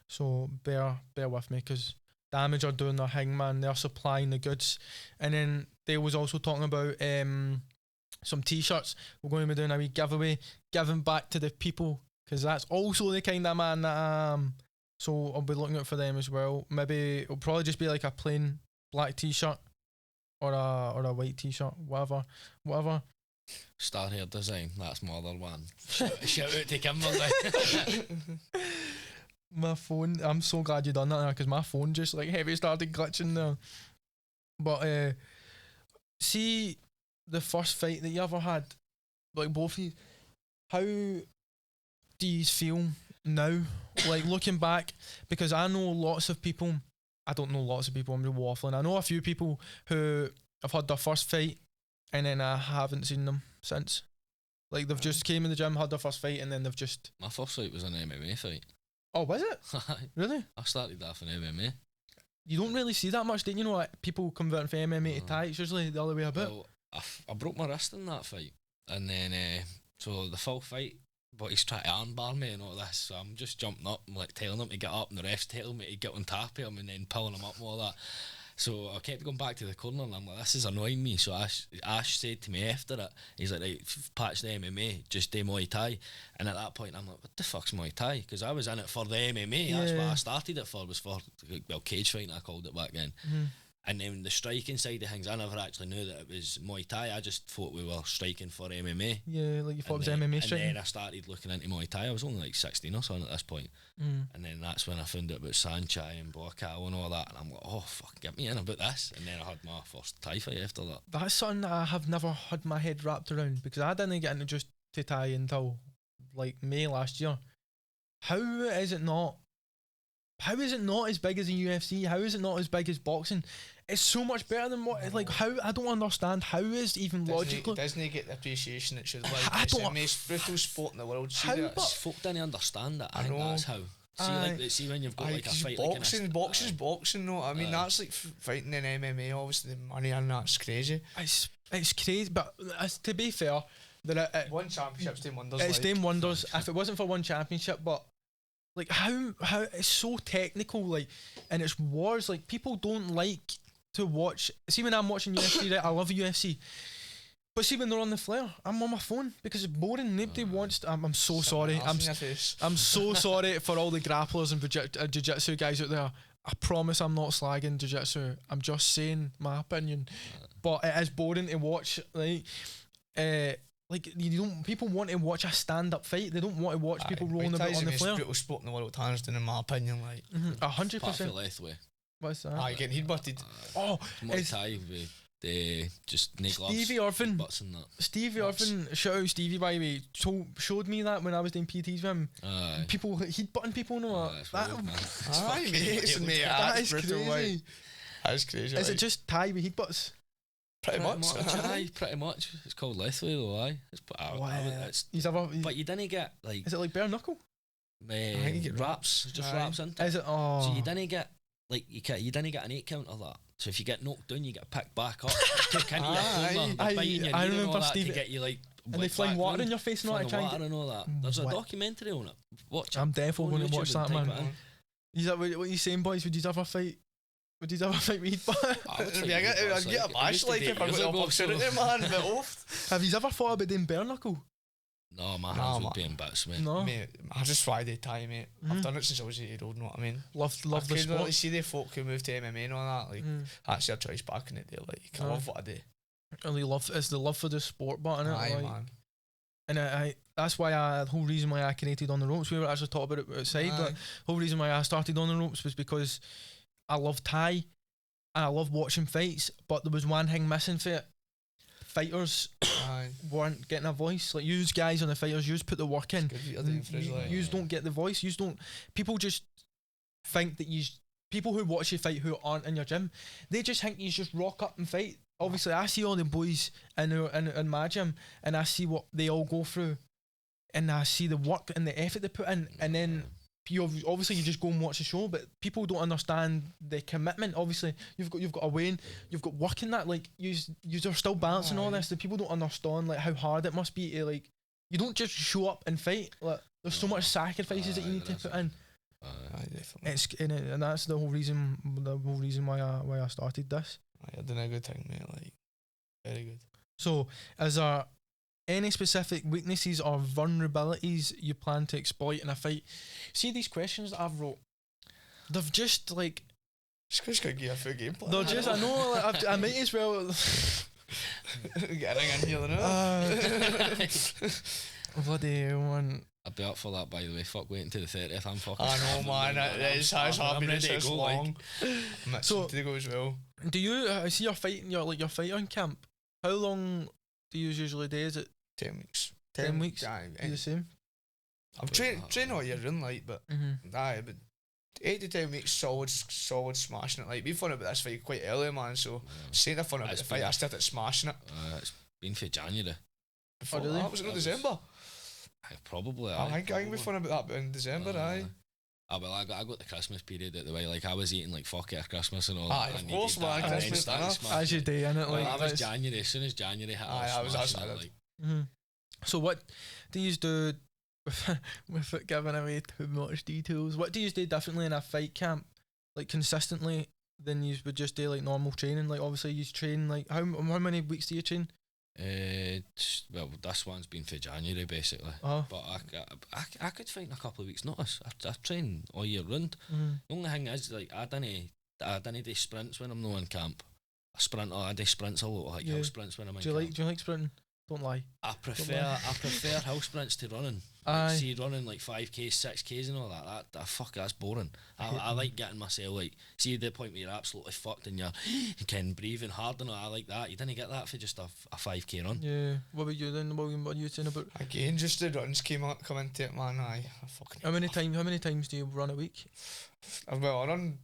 so bear with me, because Damage are doing their thing, man. They're supplying the goods. And then they was also talking about some t-shirts. We're going to be doing a wee giveaway, giving back to the people, because that's also the kind of man that I am. So I'll be looking out for them as well. Maybe it'll probably just be like a plain black t-shirt or a white t-shirt, whatever. Star Hair Design, that's my other one. Shout out to Kimberly. My phone, I'm so glad you done that now, because my phone just like heavy started glitching there. But see the first fight that you ever had, like both of you, how do you feel now, like looking back? Because I know lots of people, I don't know lots of people, I'm just waffling. I know a few people who have had their first fight and then I haven't seen them since. Like they've just came in the gym, had their first fight, and then they've just... My first fight was an MMA fight. Oh, was it? Really? I started off in MMA. You don't really see that much, don't you? Know, like people converting from MMA to Thai, it's usually the other way about. Well, I broke my wrist in that fight, and then so the full fight, but he's trying to armbar me and all this, so I'm just jumping up and like telling him to get up, and the ref's telling me to get on top of him and then pulling him up and all that. So I kept going back to the corner and I'm like, this is annoying me. So Ash said to me after it, he's like, right, patch the MMA, just do Muay Thai. And at that point I'm like, what the fuck's Muay Thai? Because I was in it for the MMA. That's what I started it for, was for, well, cage fighting I called it back then. And then the striking side of things, I never actually knew that it was Muay Thai. I just thought we were striking for MMA. Yeah, like you thought it was MMA striking. And then I started looking into Muay Thai. I was only like 16 or something at this point. And then that's when I found out about Sanchai and Boakao and all that. And I'm like, oh, fuck, get me in about this. And then I had my first Thai fight after that. That's something that I have never had my head wrapped around, because I didn't get introduced to Thai until like May last year. How is it not as big as the UFC? How is it not as big as boxing? It's so much better than what, like, how, I don't understand how is even logical. It doesn't get the appreciation it should. Like, it's the most brutal sport in the world. See, folk didn't understand it. I think that's how. See when you've got like a fight boxing, like boxing, no, I mean that's like fighting in MMA, obviously the money and that's crazy. It's crazy, but to be fair, one championship's doing wonders. It's doing wonders. If it wasn't for one championship, but Like how it's so technical, like, and it's wars. Like people don't like to watch. See when I'm watching UFC, right? I love UFC. But see when they're on the flare, I'm on my phone because it's boring. Nobody wants to, I'm so sorry. I'm so sorry for all the grapplers and jiu-jitsu guys out there. I promise I'm not slagging jiu-jitsu. I'm just saying my opinion. But it is boring to watch. Like you don't. People want to watch a stand-up fight. They don't want to watch people rolling about on the flare. Brutal sport in the world, hands down, in my opinion. Like 100%. What's that? Getting headbutted. Muay Thai with just knee gloves. Stevie Irvin. Butts and that. Stevie Irvin. Shout out Stevie, by the way. Showed me that when I was doing PTs with him. People headbutting people and all that. That is crazy. That is crazy. Is it just Thai with headbutts? Pretty much. Pretty much. It's called lethway though, aye. But you didn't get like. Is it like bare knuckle? I think you get wraps. Just wraps into it. Is it? Oh. So you didn't get like you didn't get an 8 count of that. So if you get knocked down, you get picked back up. I remember Steve to get you like. And they fling water in your face and all that. And all that. There's a documentary on it. Watch it. I'm definitely going to watch that, man. Is that what you saying, boys? Would you ever fight? Would you ever fight with I'd get a bash like if I got the opportunity, man. But off. Have you ever thought about doing bare knuckle? No, my hands would be in bits, mate. No, mate, I just Friday time, mate. I've done it since I was 8 years old. Know what I mean? Love the sport. Really see the folk who moved to MMA and all that. Like that's their choice back in the day. Like I love what I do. Really love it's the love for the sport, but innit? Aye, like, man. And that's why the whole reason why I created On The Ropes. We were actually talking about it outside, but the whole reason why I started On The Ropes was because I love Thai and I love watching fights, but there was one thing missing for it. Fighters weren't getting a voice. Like you guys on the fighters, you put the work in. You don't get the voice. You don't. People just think that people who watch you fight who aren't in your gym, they just think you just rock up and fight. Obviously, I see all the boys in my gym, and I see what they all go through, and I see the work and the effort they put in, and then you just go and watch the show, but people don't understand the commitment. Obviously, you've got a weighing, you've got work in that. Like you're still balancing all this. The people don't understand like how hard it must be to like. You don't just show up and fight. Like there's so much sacrifices that you need to put in. Definitely. And that's the whole reason why I started this. You're doing a good thing, mate. Like very good. So, is there any specific weaknesses or vulnerabilities you plan to exploit in a fight? See these questions that I've wrote. They've just like. Just gotta give a full game plan. They're just. I know. Like, I might as well. Get a ring in here, you know. Bloody hell, man. I'd be up for that, by the way. Fuck waiting to the 30th. I'm fucking. I know, man. It is happening this long. So to go as well. Do you? I see you're fighting. You're fighting camp. How long do you usually do? Is it 10 weeks? 10 weeks. Aye, the same. I'm training all year round, like, but but 8 to 10 weeks solid smashing it. Like we found out about this fight quite early, man. So saying I found out about the fight, I started smashing it. It's been for January. Before that, was it not December? Probably. I think we found out about that in December. Well, I got the Christmas period out the way. Like I was eating like fuck it at Christmas and all. Of course, man. Christmas as you do, innit? Like that was January. As soon as January hit, I was like. So what do you do without giving away too much details? What do you do differently in a fight camp, like consistently, than you would just do like normal training? Like obviously you train like how many weeks do you train? Well, this one's been for January basically, but I could find a couple of weeks notice. I train all year round. The only thing is like I didn't do sprints when I'm not in camp. I do sprints a lot, like hill sprints when I'm in camp. Do you like sprinting? Don't lie. I prefer hill sprints to running. Like, see running like 5Ks, 6Ks and all that. That's boring. I like getting myself like see the point where you're absolutely fucked and you can breathing hard and all. I like that. You didn't get that for just a 5K run. Yeah. What about you then? What are you saying about? Again, just the runs come into it, man. How many times do you run a week? Well, I run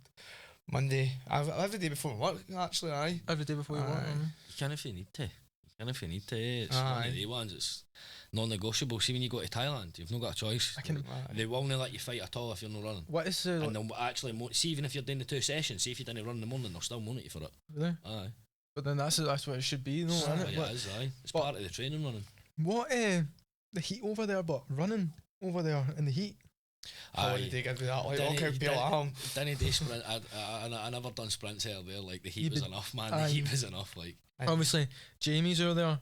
Monday. Every day before work, actually. Every day before you work. You can if you need to. It's one of the ones. It's non-negotiable. See, when you go to Thailand, you've not got a choice. They will not let you fight at all if you're not running. What is and they'll actually see, even if you're doing the 2 sessions, see if you didn't run in the morning, they'll still monitor you for it. Really? Aye. But then that's what it should be, though, isn't it? Yeah, it is. Aye. It's part of the training running. What the heat over there? But running over there in the heat. How did they get with that? Like, okay, peel arm. Didn't they sprint? I never done sprints earlier. Like the heat was enough, man. The heat was enough. Like obviously, Jamie's earlier,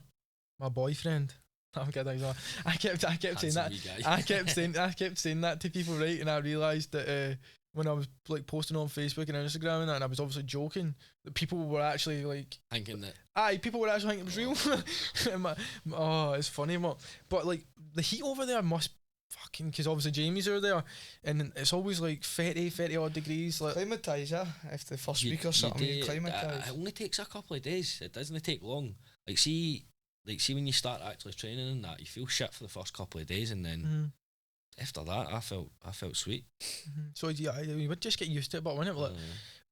my boyfriend. I'm kidding. I kept saying that. I kept saying that to people, right? And I realised that when I was like posting on Facebook and Instagram and I was obviously joking, that people were actually like thinking that. People were actually thinking it was real. It's funny, but like the heat over there must fucking, because obviously Jamie's are there and it's always like 30 odd degrees. Like climatise, if the first week or something, climatise. It only takes a couple of days. It doesn't take long. Like see when you start actually training and that, you feel shit for the first couple of days, and then after that, I felt sweet. So you would just get used to it, but wasn't it? Like,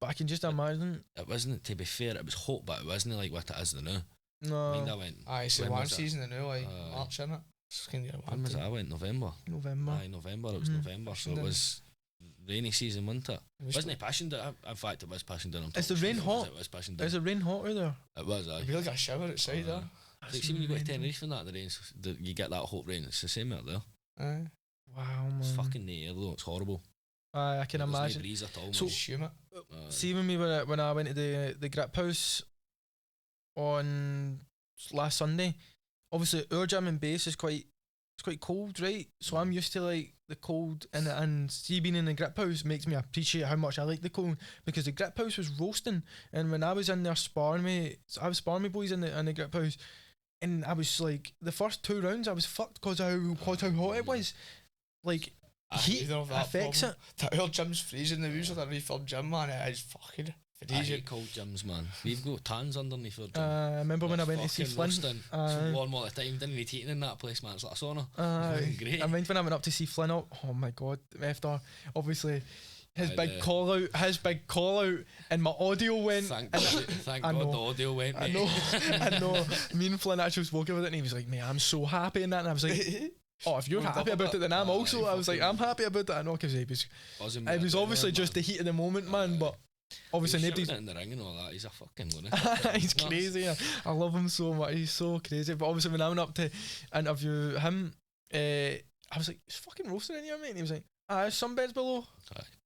but I can just imagine. It wasn't, to be fair, it was hot, but it wasn't like what it is now. No. I mean, I went. It's the one season now, like March, isn't it? When was it? I went November. November. It was November, so it was rainy season, winter. Wasn't it passion down? In fact, it was passion down. Is the rain hot? It was passion down. Is the rain hot out there? It was. You feel like a shower outside there. Like, see when you go to Tenerife and that, the rain, you get that hot rain. It's the same out there. Wow, man. It's fucking near though. It's horrible. I can imagine. There's no breeze at all. So, see when I went to the grip house on last Sunday, obviously our gym and base is quite cold, right? So I'm used to like the cold, and see being in the grip house makes me appreciate how much I like the cold, because the grip house was roasting, and when I was in there sparring I was sparring with boys in the grip house, and I was like, the first 2 rounds I was fucked because how hot it was. Like heat affects it. Our gym's freezing. The usual refurb gym, man, it is fucking freezing. I hate cold gyms, man. We've got tans underneath our gym. I remember when I went to see Flynn. Warm all the time. Didn't need heating in that place, man. It's like a sauna. Great. I remember when I went up to see Flynn. Oh my god! After obviously his big call out, and my audio went. Thank God the audio went. Mate. I know. Me and Flynn actually spoke about it, and he was like, "Mate, I'm so happy in that," and I was like. Oh, if you're happy about it, then I'm also. I was like, I'm happy about it. I know, because it was obviously just the heat of the moment, man. But obviously, nobody's in the ring and all that. He's a fucking lunatic. He's crazy. I love him so much. He's so crazy. But obviously, when I went up to interview him, I was like, "It's fucking roasting in here, mate." And he was like, "There's some beds below."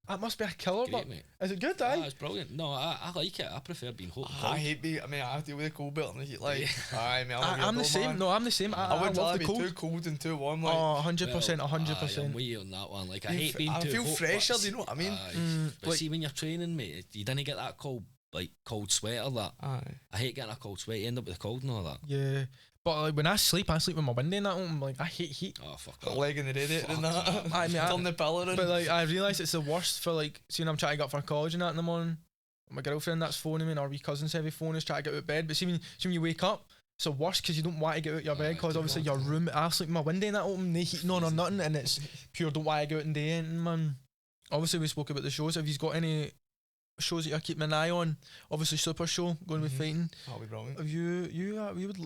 That must be a killer, but mate. Is it good, it's brilliant. No, I like it. I prefer being hot. I hate being. I mean, I deal with the cold belt and the heat. Like, I'm the same. Man. No, I'm the same. I would love the cold. Too cold and too warm. Like, 100%. I'm way on that one. Like, I hate being too hot. I feel fresher. Do you know what I mean? But like, see, when you're training, mate, you didn't get that cold sweat or that. I hate getting a cold sweat. You end up with the cold and all that. Yeah. But like when I sleep with my window in that open. Like, I hate heat. Oh fuck that. Leg in the radiator and that. I mean, turn the pillar in. But like, I realise it's the worst for like, seeing I'm trying to get up for college and that in the morning. My girlfriend that's phoning me, and our wee cousin's heavy phone is trying to get out of bed. But see when you wake up, it's the worst because you don't want to get out of your bed, because obviously your room. I sleep with my window in that open, no heating on or nothing, and it's pure don't want to go out in the day, man. Obviously we spoke about the shows. Have you got any shows that you're keeping an eye on? Obviously Super Show going with fighting. That'll be brilliant. Have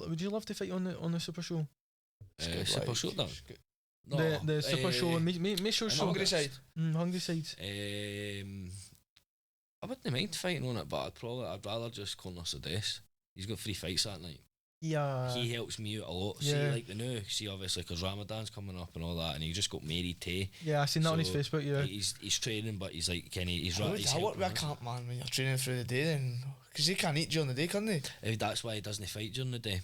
would you love to fight on the Super Show? Super Show though. The Super Show. Make sure show. Hungry Side. Hungry Sides. I wouldn't mind fighting on it, but I'd rather just corner Sades. He's got 3 fights that night. Yeah. He helps me out a lot. Yeah. See, like the new, obviously, because Ramadan's coming up and all that, and he just got married too. Yeah, I seen that on his Facebook. Yeah. He's training, but he's like, he's right. I work with a camp man when you're training through the day, then because they can't eat during the day, can they? That's why he doesn't fight during the day.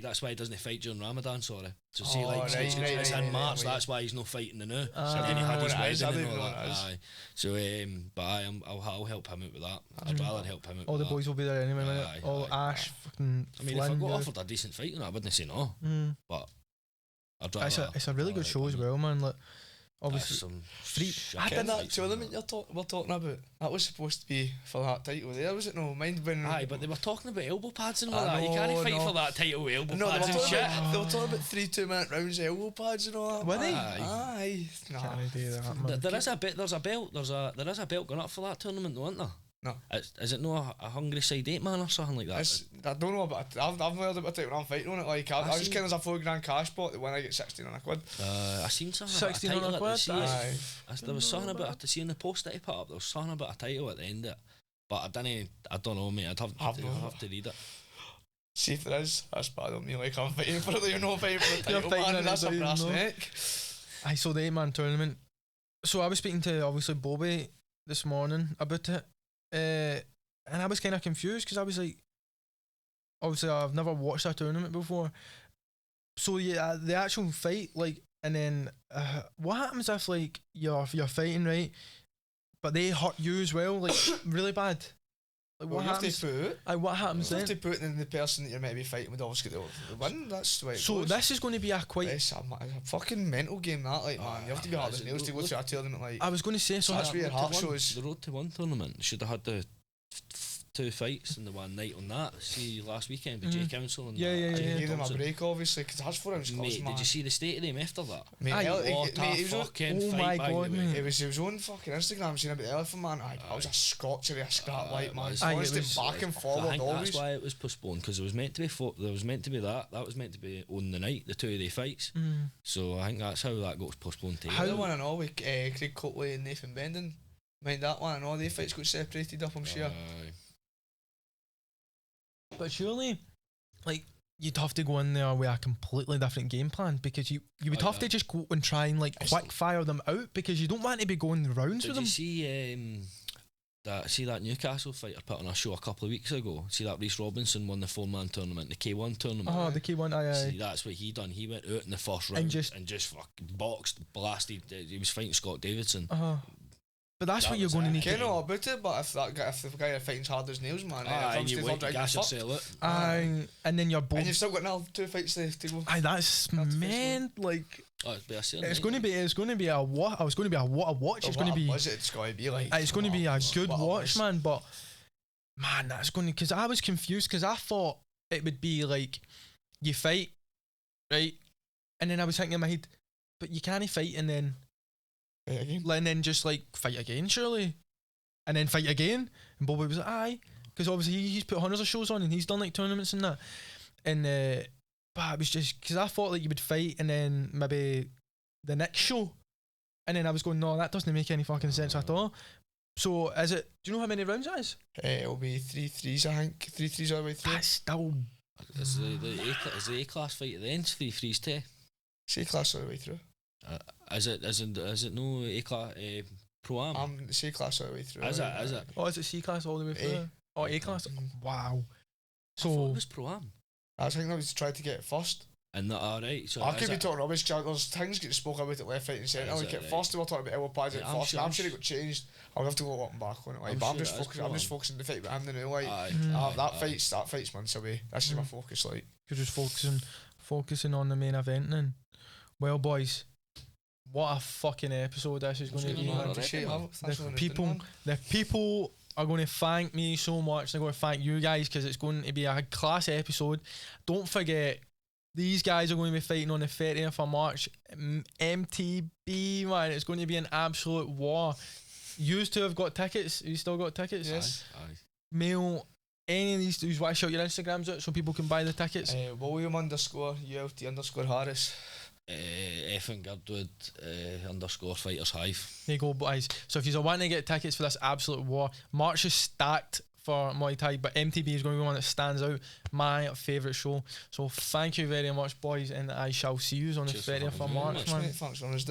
That's why he doesn't fight during Ramadan, sorry. So see, like, it's in March, that's why he's not fighting the new. And then he had his wedding and all that. So, but I'll help him out with that. I'd rather help him out all with the boys will be there anyway, all Ash, fucking I mean, Flynn, if I got offered a decent fight on it, I wouldn't say no. But I'd rather... It's a really good show as well, man. Like, obviously, some I did that tournament we're talking about. That was supposed to be for that title there, was it? No, mind when. Aye, but they were talking about elbow pads and all that. You can't fight for that title with elbow pads and shit. They were talking about 3 2-minute rounds of elbow pads and all that. Were they? Aye. Can't do that, man. There is a belt going up for that tournament, though, isn't there? No. Is it not a Hungry Side 8 man or something like that? I don't know about it. I've heard about it when I'm fighting on it. Like, I just kind of a £4 cash pot that when I get 16 on a quid. I seen something 16 about a on a title. quid? There was something about it. See in the post that he put up, there was something about a title at the end of it. But I don't know, mate. I'd have to read it. See if there is. That's bad on me. Like, I'm fighting for it. You're not fighting for the title, man. That's a brass neck. I saw the 8-man tournament. So I was speaking to obviously Bobby this morning about it, and I was kind of confused because I was like, obviously I've never watched a tournament before. So yeah, the actual fight, like, and then what happens if like you're fighting, right, but they hurt you as well, like really bad? Like what happens? What happens then? You have to put in the person that you're maybe fighting would obviously get the win. That's the way it goes. This is going to be a quite. It's a fucking mental game, that, like, man. You have to be hard as nails to go through a tournament, like. I was going to say, so that's where your heart shows. The Road to One tournament should have had the 2 fights in the one night on that. See last weekend with J Council and yeah. Gave them a break, obviously, because that's 4 ounce gloves, man. Did you see the state of them after that? Mate, oh my god, it was his own fucking Instagram saying about the Elephant Man. I was a scotchery, a scrap white, man. Constant back and forward. I think that's why it was postponed, because it was meant to be that was meant to be on the night, the 2 of the fights. So I think that's how that got postponed to. How the one and all with Craig Cotley and Nathan Bendon. Mind that one and all the fights got separated up, I'm sure. But surely, like, you'd have to go in there with a completely different game plan, because you would have to just go and try and like quick fire them out, because you don't want to be going rounds with them. Did you see that Newcastle fighter put on a show a couple of weeks ago? See that Reece Robinson won the 4-man tournament, the K1 tournament. Oh, the K1, aye. See, that's what he done. He went out in the first round and just fucking boxed, blasted. He was fighting Scott Davidson. But that's what you're going to need. I know about it, but if the guy you're fighting's hard as nails, man, and you wait, gas yourself out. And then you're both. And you've still got another 2 fights to go. That's man, like. It's going to be a what? It's going to be a what a watch. It's going to be. It's going to be like. It's going to be a good watch, man. But man, that's going to, because I was confused, because I thought it would be like you fight, right, and then I was thinking in my head, but you can't fight and then. And then just like fight again, surely, and then fight again. And Bobby was like, aye, because obviously he's put hundreds of shows on and he's done like tournaments and that. And but it was just because I thought like you would fight and then maybe the next show, and then I was going, no, that doesn't make any fucking sense at all. So is it? Do you know how many rounds it is? It'll be 3 3s, I think. 3 3s all the way through. That's still. Is the A class fight at the end 3 3s too? It's A class all the way through. Is it no A class pro am? It's A class all the way through. Is it? Oh, is it C class all the way through? A class. Wow. So I thought it was pro am. I think that was to try to get it first. And that alright. So I could be talking rubbish. There's things getting spoken about it left, right, and centre. Like at first, they were talking about elbow pads at first. I'm sure it got changed. I'll have to go up and back on it. Like, but I'm just focusing on the fight. But I'm the new like that fight's months away. That's just my focus. Like you're just focusing on the main event then. Well, boys, what a fucking episode this is going to be. The people are going to thank me so much. They're going to thank you guys, because it's going to be a class episode. Don't forget, these guys are going to be fighting on the 30th of March. MTB, man, it's going to be an absolute war. You two have got tickets. You still got tickets? Yes. Aye. Mail any of these. You want to shout your Instagrams out so people can buy the tickets? William _ULT _Harris. Stephan Girdwood _Fighters Hive. There you go, guys. So if you want to get tickets for this absolute war, March is stacked for Muay Thai, but MTB is going to be one that stands out. My favourite show. So thank you very much, boys, and I shall see you on the 30th of March, man. Thanks for us,